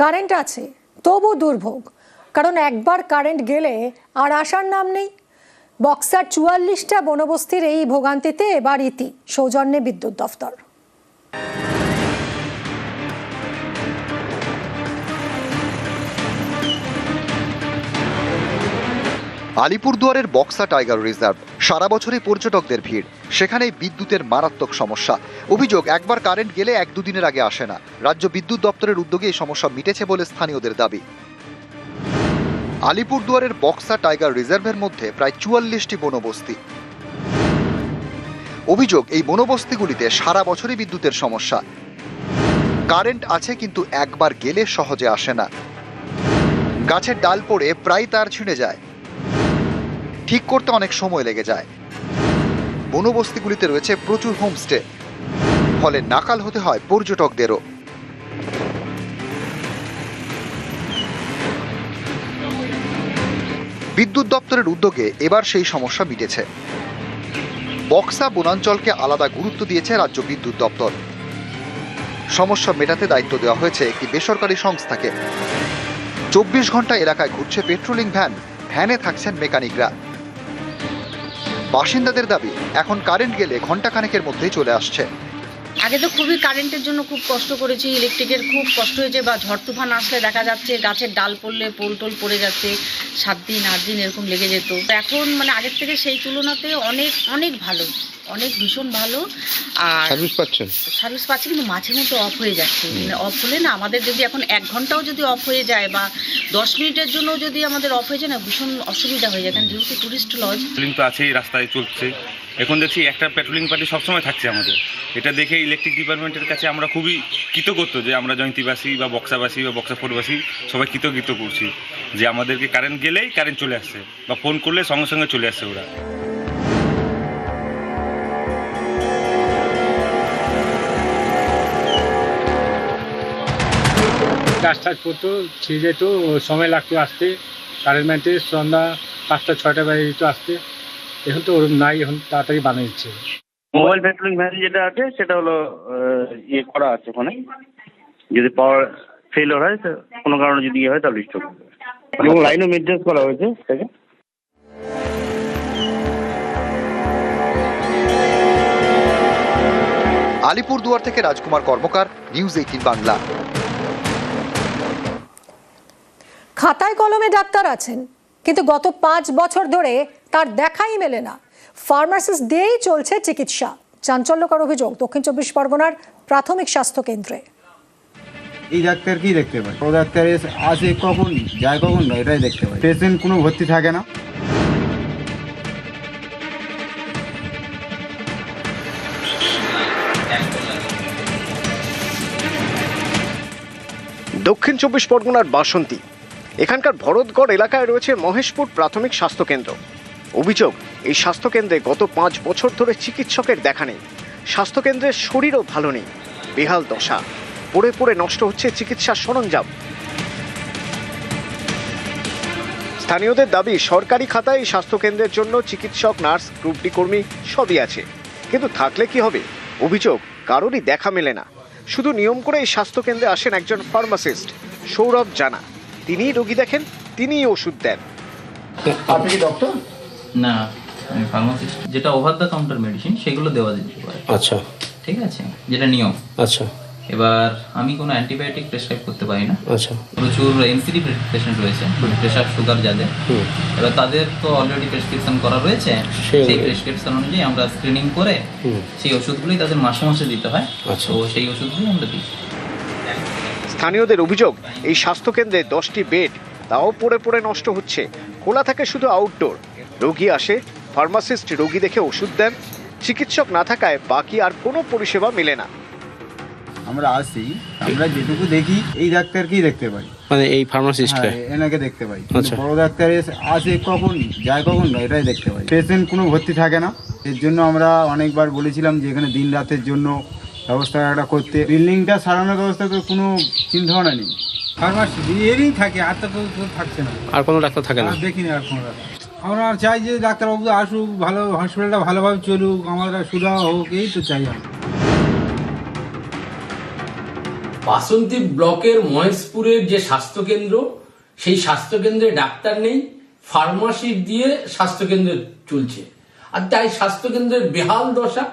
Current আছে তবু দুর্ভোগ, কারণ একবার কারেন্ট গেলে আর আসার নাম নেই। বক্সার ৪৪টা বনবস্তির এই ভোগান্তিতে এবার ইতি, সৌজন্যে বিদ্যুৎ দফতর। আলিপুরদুয়ারের বক্সা টাইগার রিজার্ভ, সারা বছরই পর্যটকদের ভিড়, সেখানেই বিদ্যুতের মারাত্মক সমস্যা। অভিযোগ, একবার কারেন্ট গেলে ১-২ দিনের আগে আসে না। রাজ্য বিদ্যুৎ দপ্তরের উদ্যোগে এই সমস্যা মিটেছে বলে স্থানীয়দের দাবি। আলিপুরদুয়ারের বক্সা টাইগার রিজার্ভের মধ্যে প্রায় ৪৪টি বনবস্তি। অভিযোগ, এই বনবস্তিগুলিতে সারা বছরই বিদ্যুতের সমস্যা। কারেন্ট আছে কিন্তু একবার গেলে সহজে আসে না। গাছের ডাল পড়ে প্রায় তার ছিঁড়ে যায়, ঠিক করতে অনেক সময় লেগে যায়। বনবস্তিগুলিতে রয়েছে প্রচুর হোমস্টে, ফলে নাকাল হতে হয় পর্যটকদেরও। বিদ্যুৎ দপ্তরের উদ্যোগে এবার সেই সমস্যা মিটেছে। বক্সা বনাঞ্চলকে আলাদা গুরুত্ব দিয়েছে রাজ্য বিদ্যুৎ দপ্তর। সমস্যা মেটাতে দায়িত্ব দেওয়া হয়েছে একটি বেসরকারি সংস্থাকে। ২৪ ঘন্টা এলাকায় ঘুরছে পেট্রোলিং ভ্যান, ভ্যানে থাকছেন মেকানিকরা। বাসিন্দাদের দাবি, এখন কারেন্ট গেলে ঘন্টাখানেকের মধ্যেই চলে আসছে। আগে তো খুবই কারেন্টের জন্য খুব কষ্ট করেছি, ইলেকট্রিকের খুব কষ্ট হয়েছে, বা ঝড় তুফান আসলে দেখা যাচ্ছে গাছের ডাল পড়লে পোল টোল পড়ে যাচ্ছে, 7 দিন 8 দিন এরকম লেগে যেত। এখন মানে আগের থেকে সেই তুলনাতে অনেক অনেক ভালো, অনেক ভীষণ ভালো। আর সার্ভিস পাচ্ছি, কিন্তু মাঝে মধ্যে অফ হয়ে যাচ্ছে। মানে অফ হলে না, আমাদের যদি এখন 1 ঘন্টাও যদি অফ হয়ে যায় বা 10 মিনিটের জন্য যদি আমাদের অফ হয়ে যায় না, ভীষণ অসুবিধা হয়ে যায়। কারণ যেহেতু টুরিস্ট লজ, পেট্রোলিং তো আছেই, রাস্তায় চলছে। এখন দেখছি একটা পেট্রোলিং পার্টি সবসময় থাকছে আমাদের। এটা দেখে ইলেকট্রিক ডিপার্টমেন্টের কাছে আমরা খুবই কৃতজ্ঞ যে আমরা জয়ন্তীবাসী বা বক্সাবাসী বা বক্সাপুরবাসী সবাই কৃতজ্ঞ করছি যে আমাদেরকে কারেন্ট গেলেই কারেন্ট চলে আসছে, বা ফোন করলে সঙ্গে সঙ্গে চলে আসছে ওরা। কাজ টাজ করতো, ছিঁড়ে যেত, সময় লাগতো আসতে। কারেন্ট ম্যানটে সন্ধ্যা 5টা-6টা বাজে যেত আসতে। এখন তো ওরকম নাই, এখন তাড়াতাড়ি বানিয়ে দিচ্ছে। মোবাইল পেট্রোলিং ভ্যান যেটা আছে সেটা হলো ইয়ে করা আছে ওখানে, যদি পাওয়ার ফেলিওর হয়, কোনো কারণে যদি ইয়ে হয় তাহলে স্টপ হবে, এবং লাইনও মেনটেন্স করা হয়েছে সেটাকে। আলিপুরদুয়ার থেকে রাজকুমার কর্মকার, নিউজ 18 বাংলা। খাতায় কলমে ডাক্তার আছেন, কিন্তু গত 5 বছর ধরে তার দেখাই মেলে না। ফার্মাসিস্ট দিয়েই চলছে চিকিৎসা। চাঞ্চল্যকর অভিযোগ দক্ষিণ 24 পরগনার প্রাথমিক স্বাস্থ্য কেন্দ্রে। এই ডাক্তার কি দেখতে পায়? ও ডাক্তার আসে কখন, যায় কখন, এটাই দেখতে পায়। পেশেন্ট কোনো ভর্তি থাকে না। দক্ষিণ 24 পরগনার বাসন্তী, এখানকার ভরতগড় এলাকায় রয়েছে মহেশপুর প্রাথমিক স্বাস্থ্যকেন্দ্র। অভিযোগ, এই স্বাস্থ্যকেন্দ্রে গত 5 বছর ধরে চিকিৎসকের দেখা নেই। স্বাস্থ্যকেন্দ্রের শরীরও ভালো নেই, বেহাল দশা, পড়ে পড়ে নষ্ট হচ্ছে চিকিৎসার সরঞ্জাম। স্থানীয়দের দাবি, সরকারি খাতায় এই স্বাস্থ্যকেন্দ্রের জন্য চিকিৎসক, নার্স, গ্রুপ ডি কর্মী সবই আছে, কিন্তু থাকলে কি হবে? অভিযোগ, কারোরই দেখা মেলে না। শুধু নিয়ম করে এই স্বাস্থ্যকেন্দ্রে আসেন একজন ফার্মাসিস্ট, সৌরভ জানা। তিনিই রোগী দেখেন, তিনিই ওষুধ দেন। আপনি কি ডক্টর? না, আমি ফার্মাসিস্ট। যেটা ওভার দ্য কাউন্টার মেডিসিন সেগুলো দেওয়া যেতে পারে। আচ্ছা, ঠিক আছে, যেটা নিয়ম। আচ্ছা। এবার আমি কোনো অ্যান্টিবায়োটিক প্রেসক্রাইব করতে পারি না। আচ্ছা। প্রচুর এনসিডি পেশেন্ট রয়েছে, প্রেশার সুগার যাদের, এবার তাদের তো অলরেডি প্রেসক্রিপশন করা রয়েছে। সেই প্রেসক্রিপশন অনুযায়ী আমরা স্ক্রিনিং করে সেই ওষুধগুলোই তাদের মাসে মাসে দিতে হয়। তো সেই ওষুধগুলোই আমরা দিই। স্থানীয়দের অভিযোগ, এই স্বাস্থ্যকেন্দ্রে 10টি বেড, তাও পড়ে পড়ে নষ্ট হচ্ছে। খোলা থাকে শুধু আউটডোর। রোগী আসে, ফার্মাসিস্ট রোগী দেখে ওষুধ দেন। চিকিৎসক না থাকায় বাকি আর কোনো পরিষেবা মেলে না। আমরা আসি, আমরা যেটুকু দেখি এই ডাক্তার কি দেখতে পাই, মানে এই ফার্মাসিস্ট এনাকে দেখতে পাই। আচ্ছা। বড় ডাক্তার আসে কখন, যায় কখন, এটাই দেখতে পাই। পেশেন্ট কোনো ভর্তি থাকে না। এর জন্য আমরা অনেকবার বলেছিলাম যে এখানে দিন রাতের জন্য ব্যবস্থা একটা করতে। বিল্ডিংটা সারানোর ব্যবস্থা তো কোনো চিন্তা ভাবনা নেই। ফার্মাসি এরই থাকে, আর তো থাকছে না। আর কোনো ডাক্তার থাকে না? দেখিনি আর কোনো ডাক্তার। আমরা চাই যে ডাক্তারবাবু আসুক, ভালো হসপিটালটা ভালোভাবে চলুক, আমাদের সুবিধা হোক, এই তো চাই আমরা। বাসন্তী ব্লকের মহেশপুরের যে স্বাস্থ্যকেন্দ্র, সেই স্বাস্থ্যকেন্দ্রে ডাক্তার নেই, ফার্মাসি দিয়ে স্বাস্থ্যকেন্দ্র চলছে। আর তাই স্বাস্থ্যকেন্দ্রের বেহাল দশা,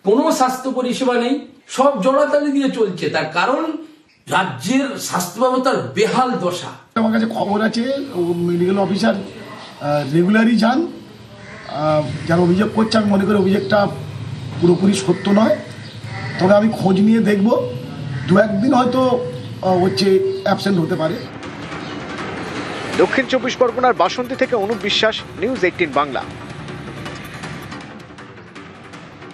কোনো স্বাস্থ্য পরিষেবা নেই, সব জড়াতালি দিয়ে চলছে। তার কারণ রাজ্যের স্বাস্থ্য ব্যবস্থার বেহাল দশা। আমার কাছে খবর আছে মেডিকেল অফিসার রেগুলারই যান, যারা অভিযোগ করছে আমি মনে করি অভিযোগটা পুরোপুরি সত্য নয়, তবে আমি খোঁজ নিয়ে দেখব, 2-1 দিন হয়তো অ্যাবসেন্ট হতে পারে। দক্ষিণ 24 পরগনার বাসন্তী থেকে অনুপ বিশ্বাস, নিউজ 18 বাংলা।